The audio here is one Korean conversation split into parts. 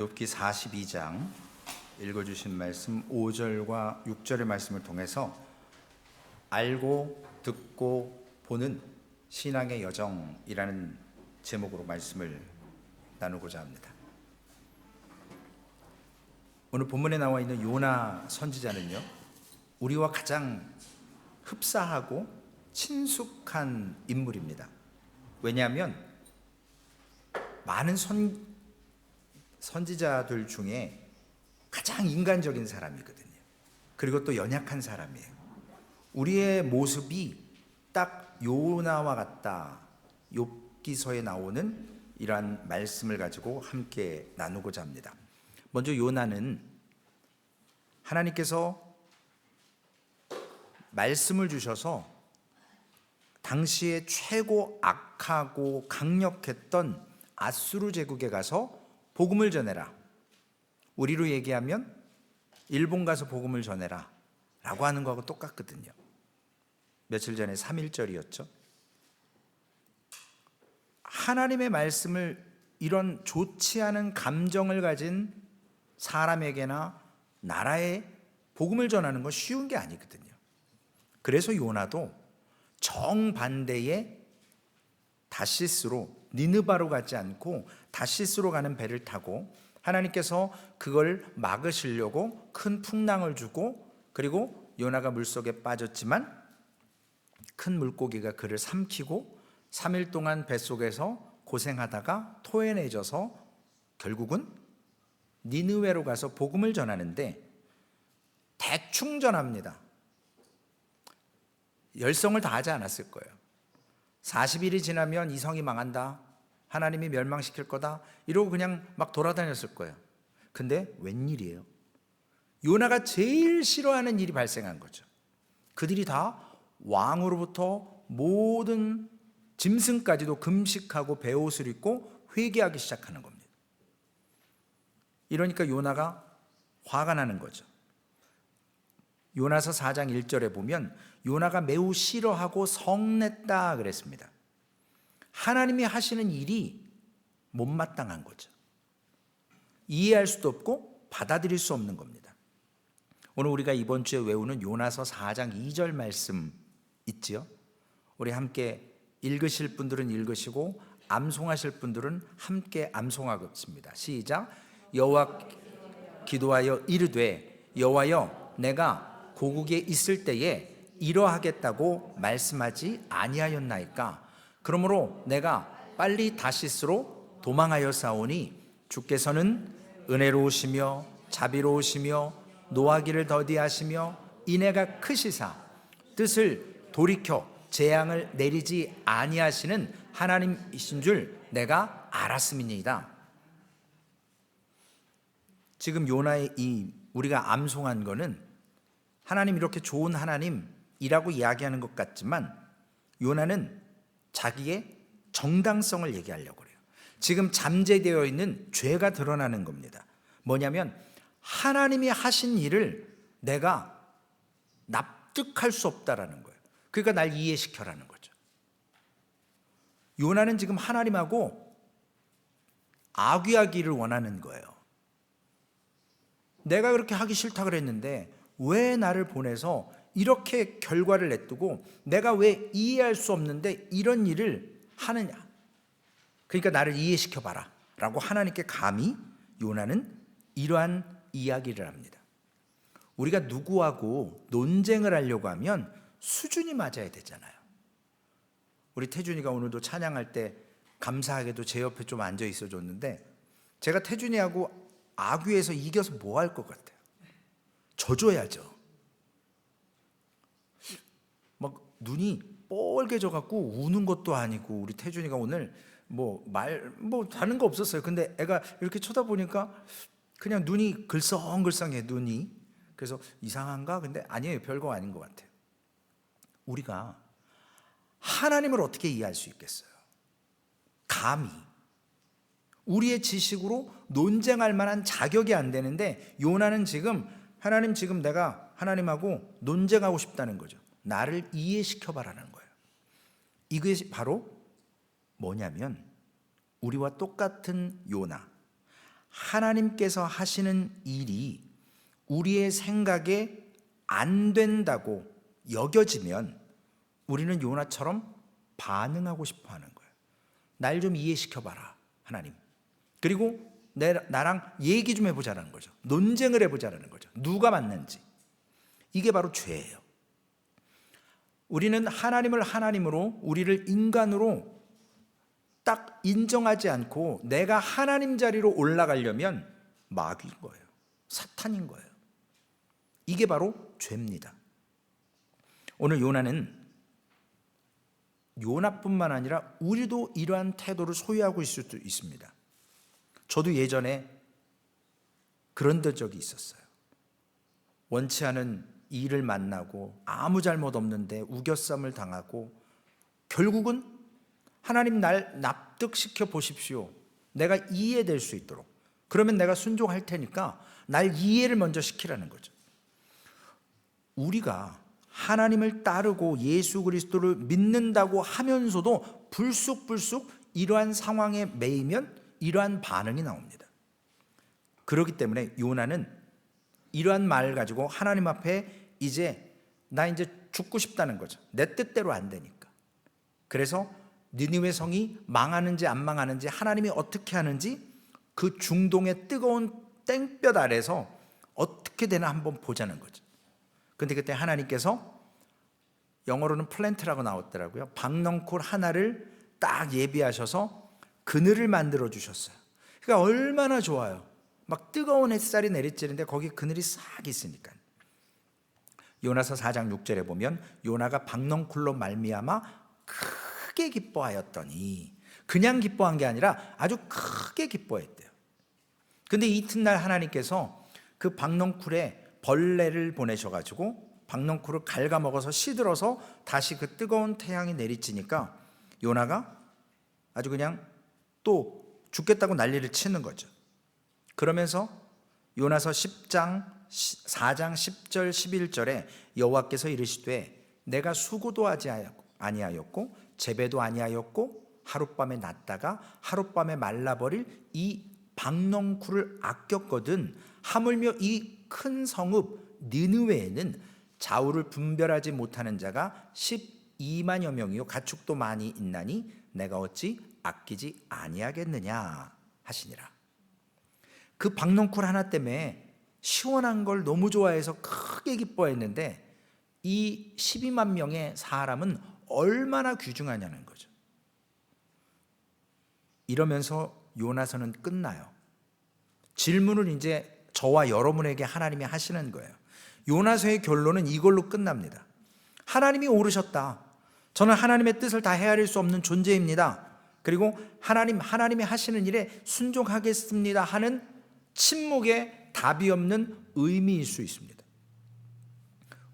욥기 42장 읽어주신 말씀 5절과 6절의 말씀을 통해서 알고 듣고 보는 신앙의 여정이라는 제목으로 말씀을 나누고자 합니다. 오늘 본문에 나와 있는 요나 선지자는요, 우리와 가장 흡사하고 친숙한 인물입니다. 왜냐하면 많은 선지자들 중에 가장 인간적인 사람이거든요. 그리고 또 연약한 사람이에요. 우리의 모습이 딱 요나와 같다. 욥기서에 나오는 이러한 말씀을 가지고 함께 나누고자 합니다. 먼저 요나는 하나님께서 말씀을 주셔서 당시에 최고 악하고 강력했던 아수르 제국에 가서 복음을 전해라. 우리로 얘기하면 일본 가서 복음을 전해라 라고 하는 거하고 똑같거든요. 며칠 전에 3.1절이었죠. 하나님의 말씀을 이런 좋지 않은 감정을 가진 사람에게나 나라에 복음을 전하는 건 쉬운 게 아니거든요. 그래서 요나도 정반대의 다시스로, 니느바로 가지 않고 다시스로 가는 배를 타고 하나님께서 그걸 막으시려고 큰 풍랑을 주고, 그리고 요나가 물속에 빠졌지만 큰 물고기가 그를 삼키고 3일 동안 뱃속에서 고생하다가 토해내져서 결국은 니느웨로 가서 복음을 전하는데 대충 전합니다. 열성을 다하지 않았을 거예요. 40일이 지나면 이 성이 망한다, 하나님이 멸망시킬 거다, 이러고 그냥 막 돌아다녔을 거예요. 근데 웬일이에요? 요나가 제일 싫어하는 일이 발생한 거죠. 그들이 다 왕으로부터 모든 짐승까지도 금식하고 베옷을 입고 회개하기 시작하는 겁니다. 이러니까 요나가 화가 나는 거죠. 요나서 4장 1절에 보면 요나가 매우 싫어하고 성냈다 그랬습니다. 하나님이 하시는 일이 못마땅한 거죠. 이해할 수도 없고 받아들일 수 없는 겁니다. 오늘 우리가 이번 주에 외우는 요나서 4장 2절 말씀 있지요? 우리 함께 읽으실 분들은 읽으시고 암송하실 분들은 함께 암송하겠습니다. 시작. 여호와 기도하여 이르되 여호와여 내가 고국에 있을 때에 이러하겠다고 말씀하지 아니하였나이까? 그러므로 내가 빨리 다시스로 도망하여 싸우니 주께서는 은혜로우시며 자비로우시며 노하기를 더디하시며 인애가 크시사 뜻을 돌이켜 재앙을 내리지 아니하시는 하나님이신 줄 내가 알았음이니이다. 지금 요나의 이 우리가 암송한 거는 하나님 이렇게 좋은 하나님이라고 이야기하는 것 같지만 요나는 자기의 정당성을 얘기하려고 그래요. 지금 잠재되어 있는 죄가 드러나는 겁니다. 뭐냐면 하나님이 하신 일을 내가 납득할 수 없다라는 거예요. 그러니까 날 이해시켜라는 거죠. 요나는 지금 하나님하고 악유하기를 원하는 거예요. 내가 그렇게 하기 싫다 그랬는데 왜 나를 보내서 이렇게 결과를 냈두고 내가 왜 이해할 수 없는데 이런 일을 하느냐. 그러니까 나를 이해시켜봐라 라고 하나님께 감히 요나는 이러한 이야기를 합니다. 우리가 누구하고 논쟁을 하려고 하면 수준이 맞아야 되잖아요. 우리 태준이가 오늘도 찬양할 때 감사하게도 제 옆에 좀 앉아 있어 줬는데 제가 태준이하고 악유에서 이겨서 뭐 할 것 같아요? 져줘야죠. 막 눈이 뻘개져 갖고 우는 것도 아니고 우리 태준이가 오늘 뭐 다른 거 없었어요. 근데 애가 이렇게 쳐다보니까 그냥 눈이 글썽글썽해, 눈이. 그래서 이상한가? 근데 아니에요. 별거 아닌 것 같아요. 우리가 하나님을 어떻게 이해할 수 있겠어요? 감히 우리의 지식으로 논쟁할 만한 자격이 안 되는데 요나는 지금 하나님, 지금 내가 하나님하고 논쟁하고 싶다는 거죠. 나를 이해시켜봐라는 거예요. 이것이 바로 뭐냐면 우리와 똑같은 요나, 하나님께서 하시는 일이 우리의 생각에 안 된다고 여겨지면 우리는 요나처럼 반응하고 싶어 하는 거예요. 날 좀 이해시켜봐라, 하나님. 그리고 나랑 얘기 좀 해보자라는 거죠. 논쟁을 해보자라는 거죠. 누가 맞는지. 이게 바로 죄예요. 우리는 하나님을 하나님으로, 우리를 인간으로 딱 인정하지 않고 내가 하나님 자리로 올라가려면 마귀인 거예요. 사탄인 거예요. 이게 바로 죄입니다. 오늘 요나는 요나뿐만 아니라 우리도 이러한 태도를 소유하고 있을 수도 있습니다. 저도 예전에 그런 적이 있었어요. 원치 않은 일을 만나고 아무 잘못 없는데 우겨쌈을 당하고 결국은 하나님 날 납득시켜 보십시오. 내가 이해될 수 있도록. 그러면 내가 순종할 테니까 날 이해를 먼저 시키라는 거죠. 우리가 하나님을 따르고 예수 그리스도를 믿는다고 하면서도 불쑥불쑥 이러한 상황에 매이면 이러한 반응이 나옵니다. 그렇기 때문에 요나는 이러한 말을 가지고 하나님 앞에 나 이제 죽고 싶다는 거죠. 내 뜻대로 안 되니까. 그래서 니느웨 성이 망하는지 안 망하는지 하나님이 어떻게 하는지 그 중동의 뜨거운 땡볕 아래서 어떻게 되나 한번 보자는 거죠. 근데 그때 하나님께서 영어로는 플랜트라고 나왔더라고요. 박넝쿨 하나를 딱 예비하셔서 그늘을 만들어 주셨어요. 그러니까 얼마나 좋아요. 막 뜨거운 햇살이 내리쬐는데 거기 그늘이 싹 있으니까. 요나서 4장 6절에 보면 요나가 박넝쿨로 말미암아 크게 기뻐하였더니, 그냥 기뻐한 게 아니라 아주 크게 기뻐했대요. 근데 이튿날 하나님께서 그 박넝쿨에 벌레를 보내셔가지고 박넝쿨을 갉아먹어서 시들어서 다시 그 뜨거운 태양이 내리쬐니까 요나가 아주 그냥 또 죽겠다고 난리를 치는 거죠. 그러면서 요나서 4장 10절 11절에 여호와께서 이르시되 내가 수고도 하지 아니하였고 재배도 아니하였고 하룻밤에 났다가 하룻밤에 말라버릴 이 박넝쿨을 아꼈거든 하물며 이 큰 성읍 느느웨에는 좌우를 분별하지 못하는 자가 12만여 명이요 가축도 많이 있나니 내가 어찌 아끼지 아니하겠느냐 하시니라. 그 박넝쿨 하나 때문에 시원한 걸 너무 좋아해서 크게 기뻐했는데 이 12만 명의 사람은 얼마나 귀중하냐는 거죠. 이러면서 요나서는 끝나요. 질문을 이제 저와 여러분에게 하나님이 하시는 거예요. 요나서의 결론은 이걸로 끝납니다. 하나님이 오르셨다. 저는 하나님의 뜻을 다 헤아릴 수 없는 존재입니다. 그리고 하나님이 하시는 일에 순종하겠습니다 하는 침묵에 답이 없는 의미일 수 있습니다.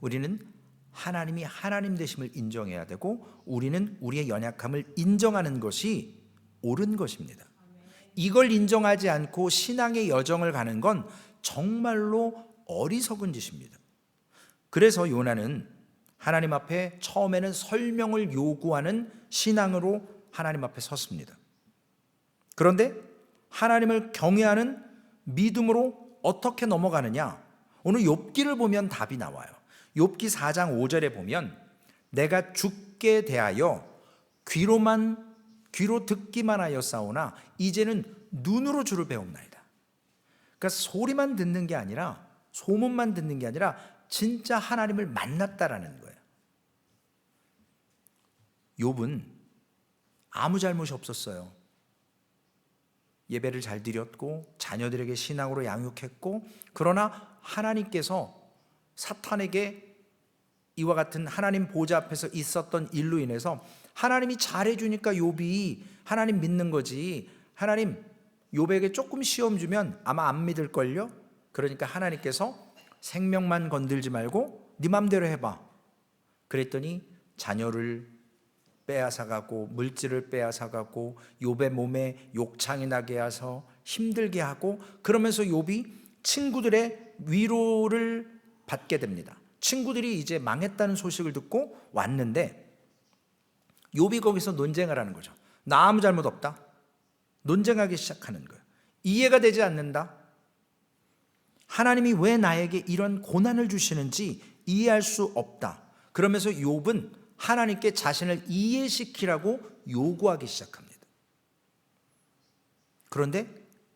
우리는 하나님이 하나님 되심을 인정해야 되고 우리는 우리의 연약함을 인정하는 것이 옳은 것입니다. 이걸 인정하지 않고 신앙의 여정을 가는 건 정말로 어리석은 짓입니다. 그래서 요나는 하나님 앞에 처음에는 설명을 요구하는 신앙으로 하나님 앞에 섰습니다. 그런데 하나님을 경외하는 믿음으로 어떻게 넘어가느냐? 오늘 욥기를 보면 답이 나와요. 욥기 4장 5절에 보면 내가 죽게 대하여 귀로 듣기만 하였사오나 이제는 눈으로 주를 배웁나이다. 그러니까 소리만 듣는 게 아니라 소문만 듣는 게 아니라 진짜 하나님을 만났다라는 거예요. 욥은 아무 잘못이 없었어요. 예배를 잘 드렸고 자녀들에게 신앙으로 양육했고, 그러나 하나님께서 사탄에게 이와 같은 하나님 보좌 앞에서 있었던 일로 인해서 하나님이 잘해주니까 욥이 하나님 믿는 거지, 하나님 욥에게 조금 시험 주면 아마 안 믿을걸요. 그러니까 하나님께서 생명만 건들지 말고 네 맘대로 해봐. 그랬더니 자녀를 빼앗아가고 물질을 빼앗아가고 욥의 몸에 욕창이 나게 해서 힘들게 하고, 그러면서 욥이 친구들의 위로를 받게 됩니다. 친구들이 이제 망했다는 소식을 듣고 왔는데 욥이 거기서 논쟁을 하는 거죠. 나 아무 잘못 없다. 논쟁하기 시작하는 거예요. 이해가 되지 않는다. 하나님이 왜 나에게 이런 고난을 주시는지 이해할 수 없다. 그러면서 욥은 하나님께 자신을 이해시키라고 요구하기 시작합니다. 그런데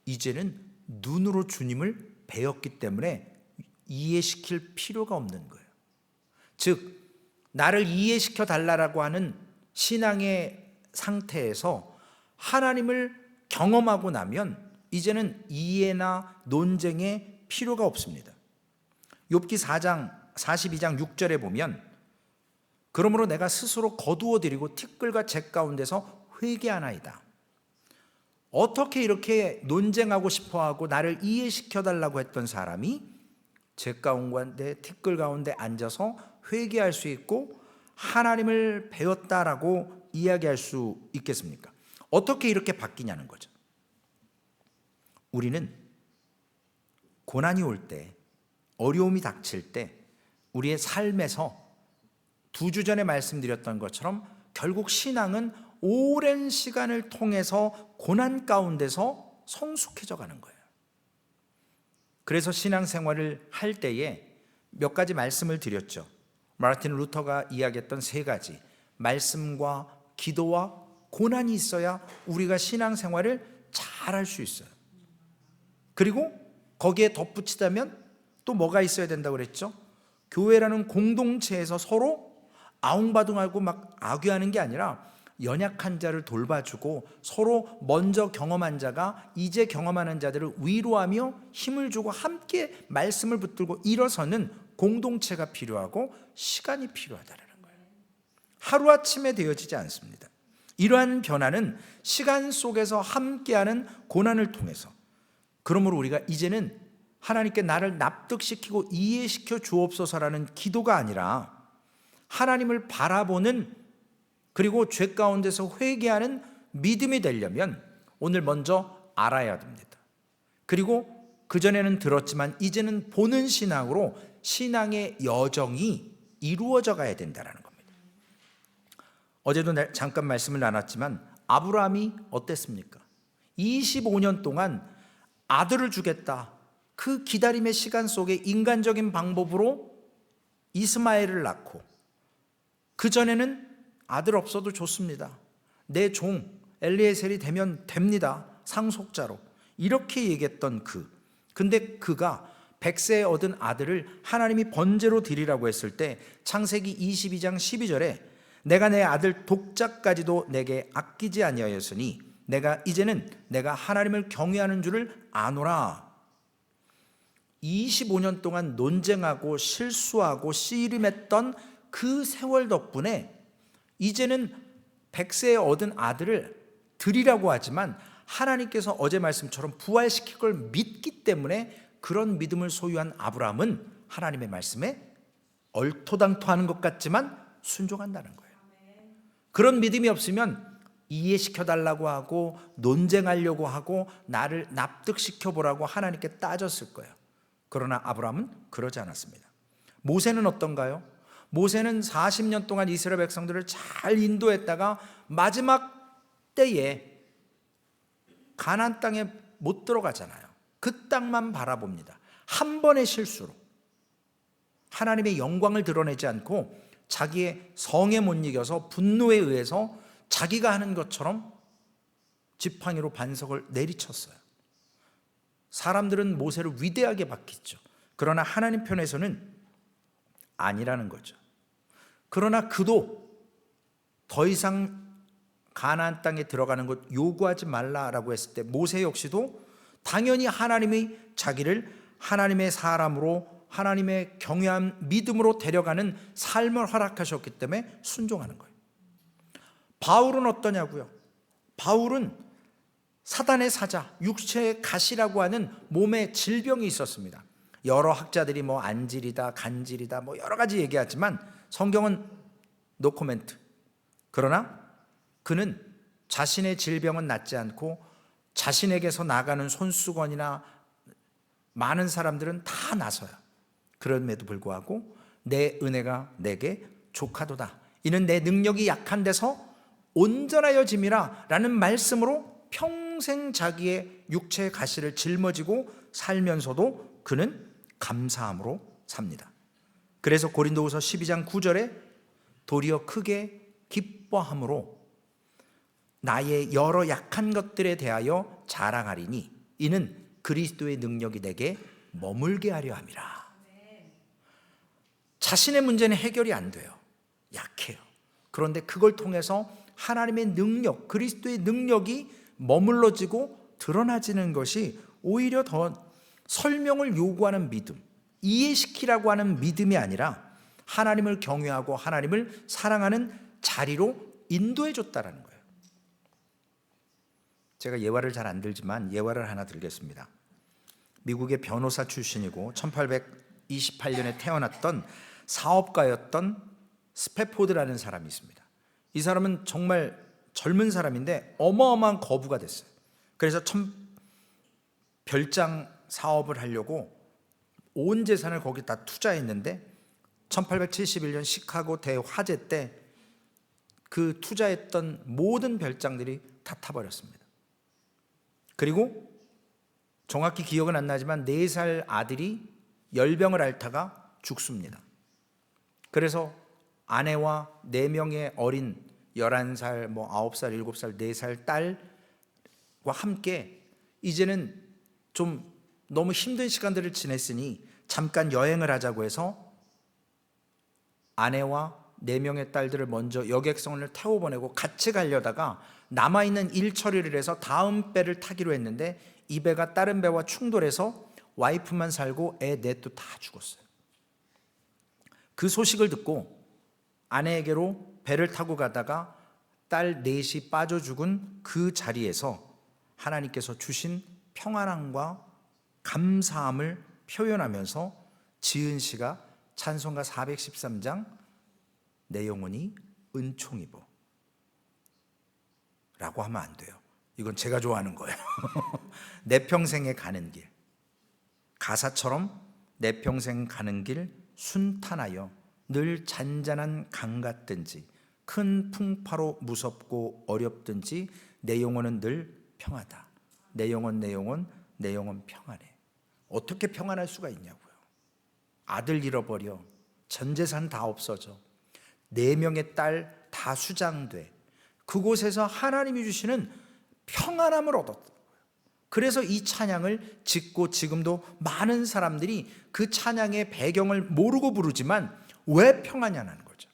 이제는 눈으로 주님을 배웠기 때문에 이해시킬 필요가 없는 거예요. 즉 나를 이해시켜 달라고 하는 신앙의 상태에서 하나님을 경험하고 나면 이제는 이해나 논쟁에 필요가 없습니다. 욥기 4장 42장 6절에 보면 그러므로 내가 스스로 거두어드리고 티끌과 재 가운데서 회개하나이다. 어떻게 이렇게 논쟁하고 싶어하고 나를 이해시켜달라고 했던 사람이 재 가운데 티끌 가운데 앉아서 회개할 수 있고 하나님을 배웠다라고 이야기할 수 있겠습니까? 어떻게 이렇게 바뀌냐는 거죠. 우리는 고난이 올 때, 어려움이 닥칠 때 우리의 삶에서 2주 전에 말씀드렸던 것처럼 결국 신앙은 오랜 시간을 통해서 고난 가운데서 성숙해져 가는 거예요. 그래서 신앙생활을 할 때에 몇 가지 말씀을 드렸죠. 마르틴 루터가 이야기했던 3가지, 말씀과 기도와 고난이 있어야 우리가 신앙생활을 잘 할 수 있어요. 그리고 거기에 덧붙이자면 또 뭐가 있어야 된다고 그랬죠? 교회라는 공동체에서 서로 아웅바둥하고 막 악유하는 게 아니라 연약한 자를 돌봐주고 서로 먼저 경험한 자가 이제 경험하는 자들을 위로하며 힘을 주고 함께 말씀을 붙들고 일어서는 공동체가 필요하고 시간이 필요하다는 거예요. 하루아침에 되어지지 않습니다. 이러한 변화는 시간 속에서 함께하는 고난을 통해서, 그러므로 우리가 이제는 하나님께 나를 납득시키고 이해시켜 주옵소서라는 기도가 아니라 하나님을 바라보는, 그리고 죄 가운데서 회개하는 믿음이 되려면 오늘 먼저 알아야 됩니다. 그리고 그전에는 들었지만 이제는 보는 신앙으로 신앙의 여정이 이루어져 가야 된다는 겁니다. 어제도 잠깐 말씀을 나눴지만 아브라함이 어땠습니까? 25년 동안 아들을 주겠다, 그 기다림의 시간 속에 인간적인 방법으로 이스마엘을 낳고, 그전에는 아들 없어도 좋습니다, 내 종 엘리에셀이 되면 됩니다, 상속자로, 이렇게 얘기했던 근데 그가 100세에 얻은 아들을 하나님이 번제로 드리라고 했을 때 창세기 22장 12절에 내가 내 아들 독자까지도 내게 아끼지 아니하였으니 이제는 내가 하나님을 경외하는 줄을 아노라. 25년 동안 논쟁하고 실수하고 씨름했던 그 세월 덕분에 이제는 100세에 얻은 아들을 드리라고 하지만 하나님께서 어제 말씀처럼 부활시킬 걸 믿기 때문에 그런 믿음을 소유한 아브라함은 하나님의 말씀에 얼토당토하는 것 같지만 순종한다는 거예요. 그런 믿음이 없으면 이해시켜달라고 하고 논쟁하려고 하고 나를 납득시켜보라고 하나님께 따졌을 거예요. 그러나 아브라함은 그러지 않았습니다. 모세는 어떤가요? 모세는 40년 동안 이스라엘 백성들을 잘 인도했다가 마지막 때에 가나안 땅에 못 들어가잖아요. 그 땅만 바라봅니다. 한 번의 실수로 하나님의 영광을 드러내지 않고 자기의 성에 못 이겨서 분노에 의해서 자기가 하는 것처럼 지팡이로 반석을 내리쳤어요. 사람들은 모세를 위대하게 봤겠죠. 그러나 하나님 편에서는 아니라는 거죠. 그러나 그도 더 이상 가나안 땅에 들어가는 것 요구하지 말라라고 했을 때 모세 역시도 당연히 하나님이 자기를 하나님의 사람으로, 하나님의 경외한 믿음으로 데려가는 삶을 허락하셨기 때문에 순종하는 거예요. 바울은 어떠냐고요? 바울은 사단의 사자, 육체의 가시라고 하는 몸에 질병이 있었습니다. 여러 학자들이 안질이다, 간질이다, 여러 가지 얘기하지만 성경은 노코멘트. 그러나 그는 자신의 질병은 낫지 않고 자신에게서 나가는 손수건이나 많은 사람들은 다 나서요. 그럼에도 불구하고 내 은혜가 내게 족하도다, 이는 내 능력이 약한 데서 온전하여짐이라 라는 말씀으로 평생 평생 자기의 육체의 가시를 짊어지고 살면서도 그는 감사함으로 삽니다. 그래서 고린도후서 12장 9절에 도리어 크게 기뻐함으로 나의 여러 약한 것들에 대하여 자랑하리니 이는 그리스도의 능력이 내게 머물게 하려 함이라. 자신의 문제는 해결이 안 돼요. 약해요. 그런데 그걸 통해서 하나님의 능력, 그리스도의 능력이 머물러지고 드러나지는 것이 오히려 더 설명을 요구하는 믿음, 이해시키라고 하는 믿음이 아니라 하나님을 경외하고 하나님을 사랑하는 자리로 인도해 줬다라는 거예요. 제가 예화를 잘 안 들지만 예화를 하나 들겠습니다. 미국의 변호사 출신이고 1828년에 태어났던 사업가였던 스패포드라는 사람이 있습니다. 이 사람은 정말 젊은 사람인데 어마어마한 거부가 됐어요. 그래서 별장 사업을 하려고 온 재산을 거기다 투자했는데 1871년 시카고 대화재 때 그 투자했던 모든 별장들이 다 타버렸습니다. 그리고 정확히 기억은 안 나지만 4살 아들이 열병을 앓다가 죽습니다. 그래서 아내와 4명의 어린 11살, 9살, 7살, 4살 딸과 함께 이제는 좀 너무 힘든 시간들을 지냈으니 잠깐 여행을 하자고 해서 아내와 4명의 딸들을 먼저 여객선을 태워보내고 같이 가려다가 남아있는 일 처리를 해서 다음 배를 타기로 했는데 이 배가 다른 배와 충돌해서 와이프만 살고 애 넷도 다 죽었어요. 그 소식을 듣고 아내에게로 배를 타고 가다가 딸 넷이 빠져 죽은 그 자리에서 하나님께서 주신 평안함과 감사함을 표현하면서 지은 시가 찬송가 413장 내 영혼이 은총 입어 라고 하면 안 돼요. 이건 제가 좋아하는 거예요. 내 평생에 가는 길, 가사처럼 내 평생 가는 길 순탄하여 늘 잔잔한 강 같든지 큰 풍파로 무섭고 어렵든지 내 영혼은 늘 평하다. 내 영혼 내 영혼 내 영혼 평안해. 어떻게 평안할 수가 있냐고요. 아들 잃어버려, 전 재산 다 없어져, 4명의 딸 다 수장돼. 그곳에서 하나님이 주시는 평안함을 얻었다. 그래서 이 찬양을 짓고 지금도 많은 사람들이 그 찬양의 배경을 모르고 부르지만 왜 평안이냐는 거죠.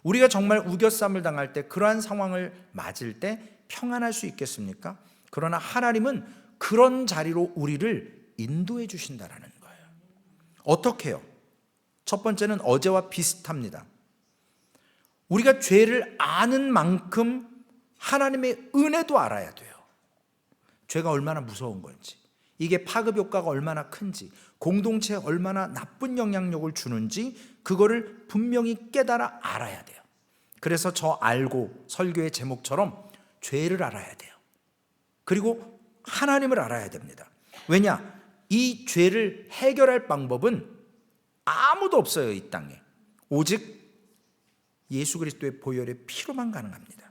우리가 정말 우겨쌈을 당할 때, 그러한 상황을 맞을 때 평안할 수 있겠습니까? 그러나 하나님은 그런 자리로 우리를 인도해 주신다라는 거예요. 어떻게 해요? 첫 번째는 어제와 비슷합니다. 우리가 죄를 아는 만큼 하나님의 은혜도 알아야 돼요. 죄가 얼마나 무서운 건지, 이게 파급 효과가 얼마나 큰지, 공동체에 얼마나 나쁜 영향력을 주는지 그거를 분명히 깨달아 알아야 돼요. 그래서 저 알고 설교의 제목처럼 죄를 알아야 돼요. 그리고 하나님을 알아야 됩니다. 왜냐? 이 죄를 해결할 방법은 아무도 없어요. 이 땅에 오직 예수 그리스도의 보혈의 피로만 가능합니다.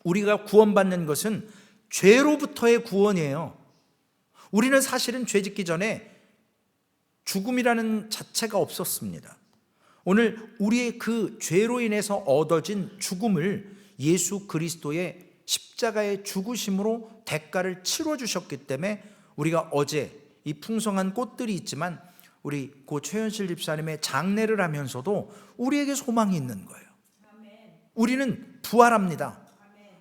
우리가 구원받는 것은 죄로부터의 구원이에요. 우리는 사실은 죄 짓기 전에 죽음이라는 자체가 없었습니다. 오늘 우리의 그 죄로 인해서 얻어진 죽음을 예수 그리스도의 십자가의 죽으심으로 대가를 치러 주셨기 때문에 우리가 어제 이 풍성한 꽃들이 있지만 우리 고 최현실 집사님의 장례를 하면서도 우리에게 소망이 있는 거예요. 우리는 부활합니다.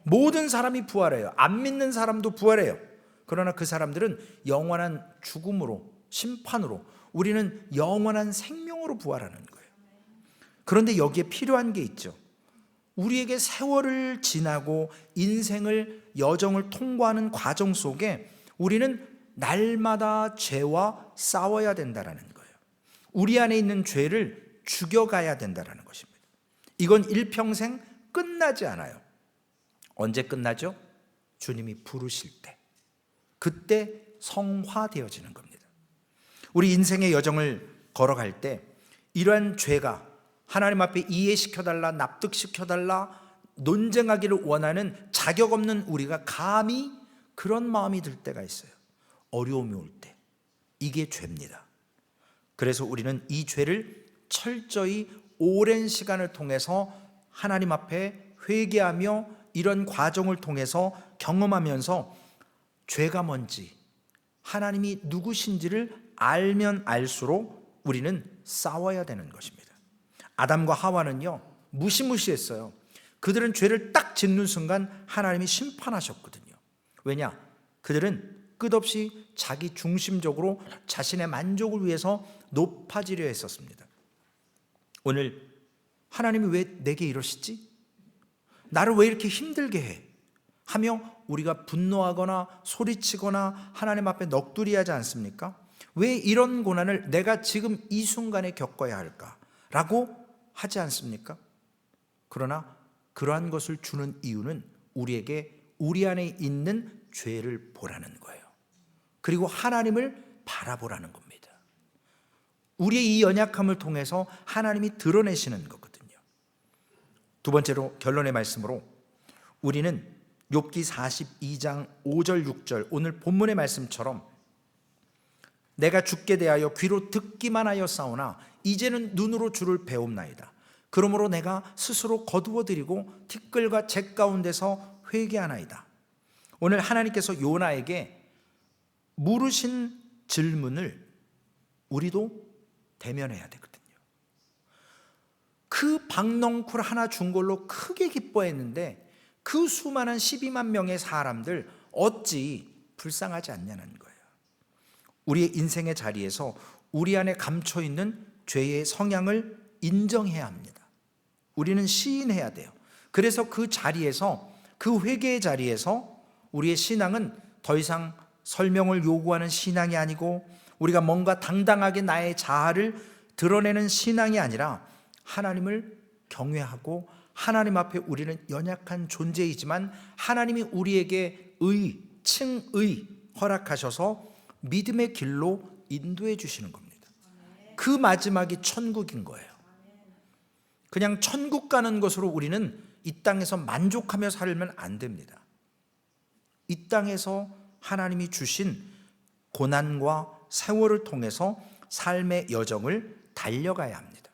모든 사람이 부활해요. 안 믿는 사람도 부활해요. 그러나 그 사람들은 영원한 죽음으로, 심판으로, 우리는 영원한 생명으로 부활하는 거예요. 그런데 여기에 필요한 게 있죠. 우리에게 세월을 지나고 인생을, 여정을 통과하는 과정 속에 우리는 날마다 죄와 싸워야 된다는 거예요. 우리 안에 있는 죄를 죽여가야 된다는 것입니다. 이건 일평생 끝나지 않아요. 언제 끝나죠? 주님이 부르실 때, 그때 성화되어지는 겁니다. 우리 인생의 여정을 걸어갈 때 이러한 죄가 하나님 앞에 이해시켜달라, 납득시켜달라, 논쟁하기를 원하는 자격 없는 우리가 감히 그런 마음이 들 때가 있어요. 어려움이 올 때. 이게 죄입니다. 그래서 우리는 이 죄를 철저히 오랜 시간을 통해서 하나님 앞에 회개하며 이런 과정을 통해서 경험하면서 죄가 뭔지, 하나님이 누구신지를 알면 알수록 우리는 싸워야 되는 것입니다. 아담과 하와는요, 무시무시했어요. 그들은 죄를 딱 짓는 순간 하나님이 심판하셨거든요. 왜냐? 그들은 끝없이 자기 중심적으로 자신의 만족을 위해서 높아지려 했었습니다. 오늘 하나님이 왜 내게 이러시지? 나를 왜 이렇게 힘들게 해? 하며 우리가 분노하거나 소리치거나 하나님 앞에 넋두리하지 않습니까? 왜 이런 고난을 내가 지금 이 순간에 겪어야 할까? 라고 하지 않습니까? 그러나 그러한 것을 주는 이유는 우리에게 우리 안에 있는 죄를 보라는 거예요. 그리고 하나님을 바라보라는 겁니다. 우리의 이 연약함을 통해서 하나님이 드러내시는 거거든요. 두 번째로 결론의 말씀으로 우리는 욥기 42장 5절 6절 오늘 본문의 말씀처럼 내가 주께 대하여 귀로 듣기만 하여 싸우나 이제는 눈으로 주를 배움나이다. 그러므로 내가 스스로 거두어드리고 티끌과 재 가운데서 회개하나이다. 오늘 하나님께서 요나에게 물으신 질문을 우리도 대면해야 되거든요. 그 박넝쿨 하나 준 걸로 크게 기뻐했는데 그 수많은 12만 명의 사람들 어찌 불쌍하지 않냐는 거예요. 우리의 인생의 자리에서 우리 안에 감춰있는 죄의 성향을 인정해야 합니다. 우리는 시인해야 돼요. 그래서 그 자리에서, 그 회개의 자리에서 우리의 신앙은 더 이상 설명을 요구하는 신앙이 아니고 우리가 뭔가 당당하게 나의 자아를 드러내는 신앙이 아니라 하나님을 경외하고 하나님 앞에 우리는 연약한 존재이지만 하나님이 우리에게 칭의 허락하셔서 믿음의 길로 인도해 주시는 겁니다. 그 마지막이 천국인 거예요. 그냥 천국 가는 것으로 우리는 이 땅에서 만족하며 살면 안 됩니다. 이 땅에서 하나님이 주신 고난과 세월을 통해서 삶의 여정을 달려가야 합니다.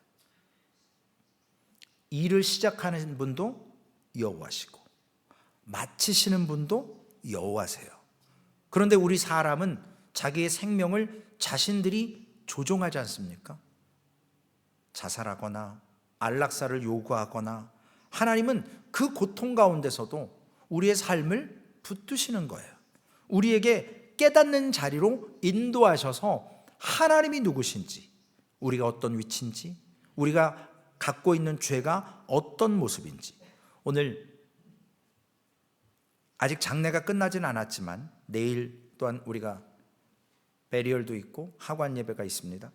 일을 시작하는 분도 여호와시고 마치시는 분도 여호와세요. 그런데 우리 사람은 자기의 생명을 자신들이 조종하지 않습니까? 자살하거나 안락사를 요구하거나 하나님은 그 고통 가운데서도 우리의 삶을 붙드시는 거예요. 우리에게 깨닫는 자리로 인도하셔서 하나님이 누구신지, 우리가 어떤 위치인지, 우리가 갖고 있는 죄가 어떤 모습인지. 오늘 아직 장례가 끝나진 않았지만 내일 또한 우리가 베리얼도 있고 하관 예배가 있습니다.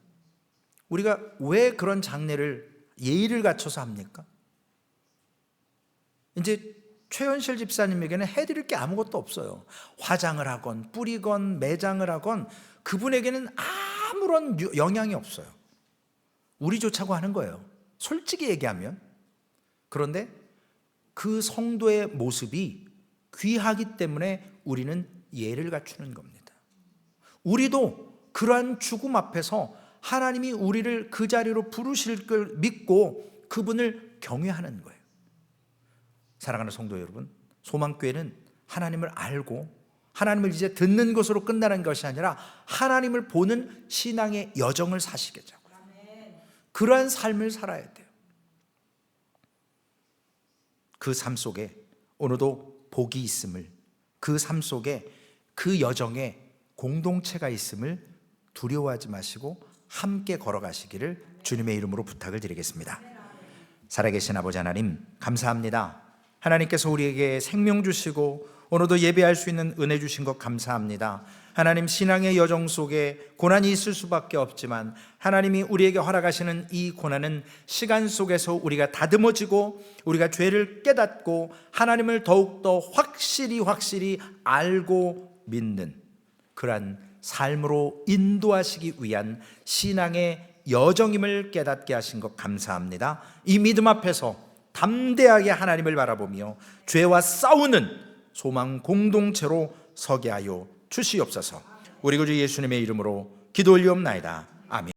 우리가 왜 그런 장례를 예의를 갖춰서 합니까? 이제 최현실 집사님에게는 해드릴 게 아무것도 없어요. 화장을 하건 뿌리건 매장을 하건 그분에게는 아무런 영향이 없어요. 우리 좋자고 하는 거예요, 솔직히 얘기하면. 그런데 그 성도의 모습이 귀하기 때문에 우리는 예를 갖추는 겁니다. 우리도 그러한 죽음 앞에서 하나님이 우리를 그 자리로 부르실 걸 믿고 그분을 경외하는 거예요. 사랑하는 성도 여러분, 소망교회는 하나님을 알고 하나님을 이제 듣는 것으로 끝나는 것이 아니라 하나님을 보는 신앙의 여정을 사시겠죠. 그러한 삶을 살아야 돼요. 그 삶 속에 오늘도 복이 있음을, 그 삶 속에 그 여정에 공동체가 있음을 두려워하지 마시고 함께 걸어가시기를 주님의 이름으로 부탁을 드리겠습니다. 살아계신 아버지 하나님, 감사합니다. 하나님께서 우리에게 생명 주시고 오늘도 예배할 수 있는 은혜 주신 것 감사합니다. 하나님, 신앙의 여정 속에 고난이 있을 수밖에 없지만 하나님이 우리에게 허락하시는 이 고난은 시간 속에서 우리가 다듬어지고 우리가 죄를 깨닫고 하나님을 더욱더 확실히 알고 믿는 그러한 삶으로 인도하시기 위한 신앙의 여정임을 깨닫게 하신 것 감사합니다. 이 믿음 앞에서 담대하게 하나님을 바라보며 죄와 싸우는 소망 공동체로 서게 하여 주시옵소서. 우리 구주 예수님의 이름으로 기도 올리옵나이다. 아멘.